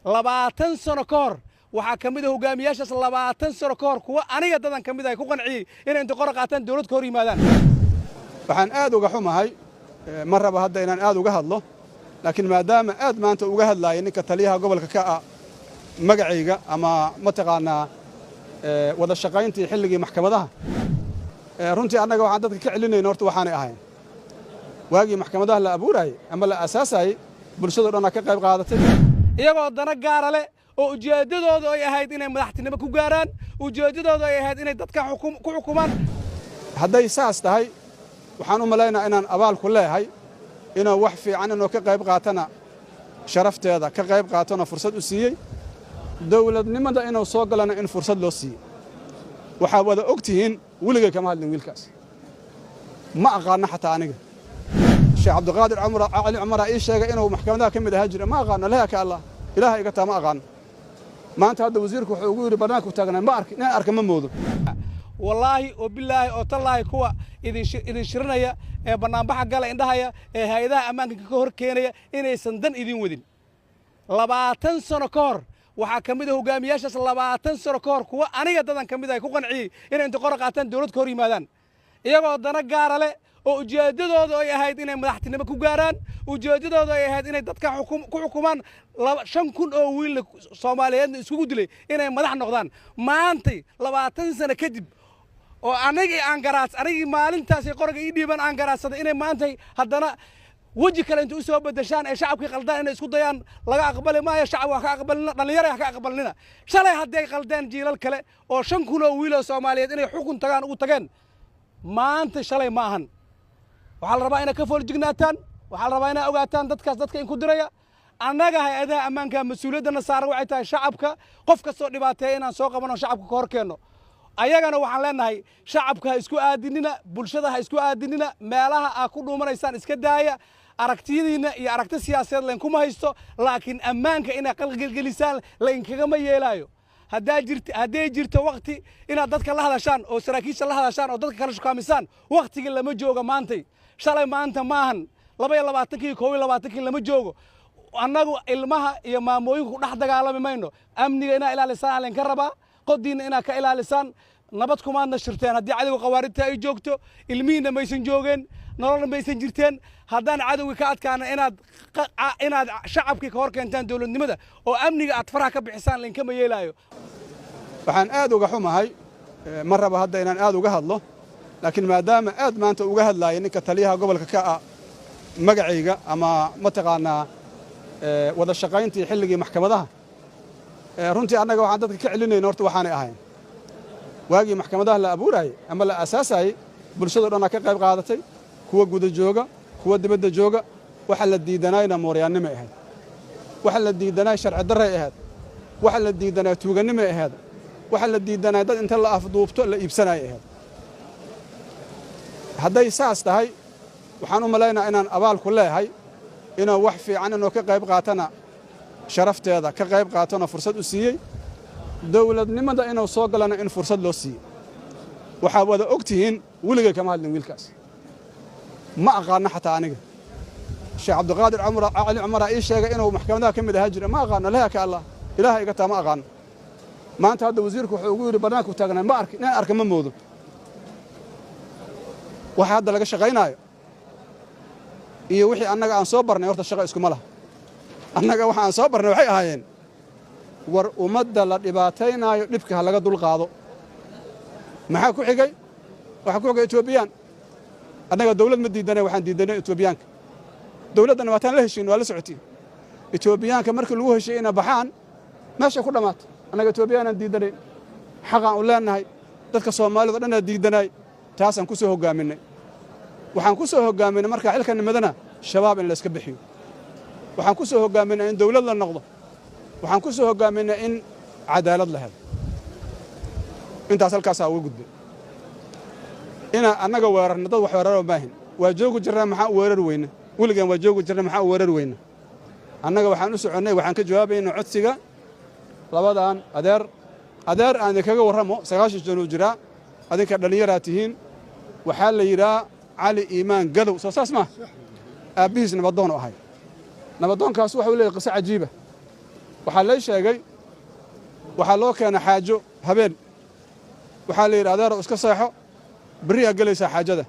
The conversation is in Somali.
20 sano ka hor waxaa kamid ah hogaamiyaashaas 20 sano ka hor kuwa aniga dadan kamid ah ku qanciyay inay inta qor qaataan dawlad ka hor yimaadaan. waxaan aad uga xumahay marraba hadda inaan aad uga hadlo laakiin maadaama aad maanta uga hadlaayay ninka taliyaha gobolka ka ah magacayga ama mataqaanaa wada shaqayntii xilligii maxkamadaha runtii annaga waxaan dadka ka celinayna horta waxaanay ahayn waagii maxkamadaha la abuurayay ama la aasaasayay bulshada dhan ka qayb qaadatay iyagoo dana gaar leh oo ujeedadoodu ay ahayd inay madaxtinimo ku gaaraan ujeedadoodu ay ahayd inay dadka ku xukumaan. hadday saas tahay waxaan u malaynaa inaan abaal ku leeyahay inuu wax fiican inuu ka qayb qaatana sharafteeda ka qayb qaatona fursad u siiyey dawladnimada inuu soo galana in fursad loo siiyey waxaa wada ogtihiin weligay kama hadlin wiilkaas ma aqaana xataa aniga sheekh cabdiqaadir cali cumar ii sheegay inuu maxkamadaha ka mid ahaa jira ma aqaano laha ka allah ilaahay iga taa ma aqaano maanta hadda wasiirku wuxuu ugu yiri barnaamijku taagnaa ma arkin inaan arka ma moodo wallaahi oo billaahi oo tallaahi kuwa idin shirinaya ee banaanbaxa gala indhahaya ee hay'adaha ammaanka ka hor keenaya inaysan dan idin wadin 20 sano ka hor waxaa kamid ah hogaamiyaashaas 20 sano ka hor kuwa aniga dadan kamid ah ku qanciyay inay inta qor qaataan dawlad ka hor yimaadaan iyagoo dana gaar leh oo ujeedadoodu ay ahayd inay madaxtinimo ku gaaraan ujeedadoodu ay ahayd inay dadka ku xukumaan 5,000 oo wiil Soomaaliyeed isku dilay inay madax noqdaan maanta 20 sano kadib oo anigii maalintaas qorga ii dhiiban aan garaadsaday inay maanta haddana waji kale inta u soo bedeshaan ee shacabkii qaldaan inay isku dayaan laga aqbali maayo shacab wax ka aqbalina dhalinyaro wax ka aqbalina shalay hadday qaldaan jiilal kale oo 5,000 oo wiil Soomaaliyeed inay xukun tagaan ugu tageen maanta shalay ma ahan waxaa la rabaa inay ka fooljignaataan waxaa la rabaa inay ogaataan dadkaas dadka in ku diraya annaga hay'adaha ammaanka mas'uuliyadana saaran waxay tahay shacabka qof kastoo dhibaateeya inaan soo qabano shacabka ka hor keenno ayagana waxaan leenahay shacabka ha isku aadinina bulshada ha isku aadinina meelaha aad ku dhuumanaysaan iska daaya aragtiyadiina iyo aragti siyaasadeed leen kuma haysto laakiin ammaanka inay qalqalgelisaan lainkagama yeelaayo hadday jirto waqti inaad dadka la hadashaan oo saraakiisha la hadashaan oo dadka kala shukaamisaan waqtigii lama jooga maantay shalay maanta maahan 22 21 lama joogo annagu ilmaha iyo maamooyinku dhex dagaalami mayno amniga inaa ilaalisaan leen ka rabaa qodiina inaa ka ilaalisaan nabad kumaadna shirteen haddii cadowga qawaaridta ay joogto ilmihiina maysan joogeen nololna maysan jirteen haddaan cadowga ka adkaana inaad shacabkii ka hor keentaan dawladnimada oo amniga aad faraha ka bixisaan linkama yeelaayo waxaan aad uga xumahay marraba hadda inaan aad uga hadlo laakiin maadaama aad maanta uga hadlaayay ninka taliyaha gobolka ka ah magacayga ama mataqaanaa wada shaqayntii xilligii maxkamadaha runtii annaga waxaan dadka ka celinayna horta waxaanay ahayn waagii maxkamadaha la abuurayay ama la aasaasayay bulshada dhan ka qayb qaadatay kuwa guda jooga kuwa dibadda jooga waxa la diidanayna mooryaannimo ahayd waxa la diidanay sharci darro ahayd waxa la diidanay tuuganimo ahayd waxa la diidanay dad inta la afduubto la iibsanay ahayd hadday saas tahay waxaan u malaynaa inaan abaal ku leeyahay inuu wax fiican inuu ka qayb qaatana sharafteeda ka qayb qaatona fursad u siiyey dawladnimada inuu soo galana in fursad loo siiyey waxaa wada ogtihiin weligay kama hadlin wiilkaas ma aqaana xataa aniga sheekh cabdiqaadir cali cumar ii sheegay inuu maxkamadaha ka mid ahaa jira ma aqaano laha ka allah ilaahay iga taa ma aqaano maanta hadda wasiirku wuxuu ugu yiri barnaamijku taagnaa ma arkin inaan arka ma moodo waxa hadda laga shaqaynaayo iyo wixii annaga aan soo barnay horta shaqo iskuma laha annaga waxa aan soo barnay waxay ahaayeen war ummadda la dhibaataynaayo dhibka ha laga dulqaado maxaa ku xigay waxa ku xigay Etoobiyaan annaga dawlad ma diidanay waxaan diidanay Etoobiyaanka dawladana waataan la heshiin waa la socotiin Etoobiyaanka markii lagu heshiiyay inay baxaan meesha ku dhamaato annaga Etoobiyaanan diidanay xaqaan u leenahay dadka Soomaalida dhan diidanay taasaan ku soo hogaaminay waxaan ku soo hogaaminay marka xilka nimadana shabaab in la iska bixiyo waxaan ku soo hogaaminay in dawlad la noqdo waxaan ku soo hogaaminay in cadaalad la helo intaas halkaas ugu gudbay ina annaga weerarna dad wax weeraro baahin waa joogu jirnaa maxaa weerar weyna weligan waa joogu jirnaa maxaa weerar weyna annaga waxaan u soconay waxaan ka jawaabaynaa codsiga labadan adeer aan kaga warramo 9 sano jira adinka dhalinyaro tihiin waxaa la yiraa cali iimaan gadow soo saas ma aabihiis nabadoon ahay nabadoonkaas waxa uu leeyahay qiso cajiiba waxaa lay sheegay waxaa loo keena xaajo habeen waxaa la yidhi adeero iska seexo berriyaa gelaysaa xaajada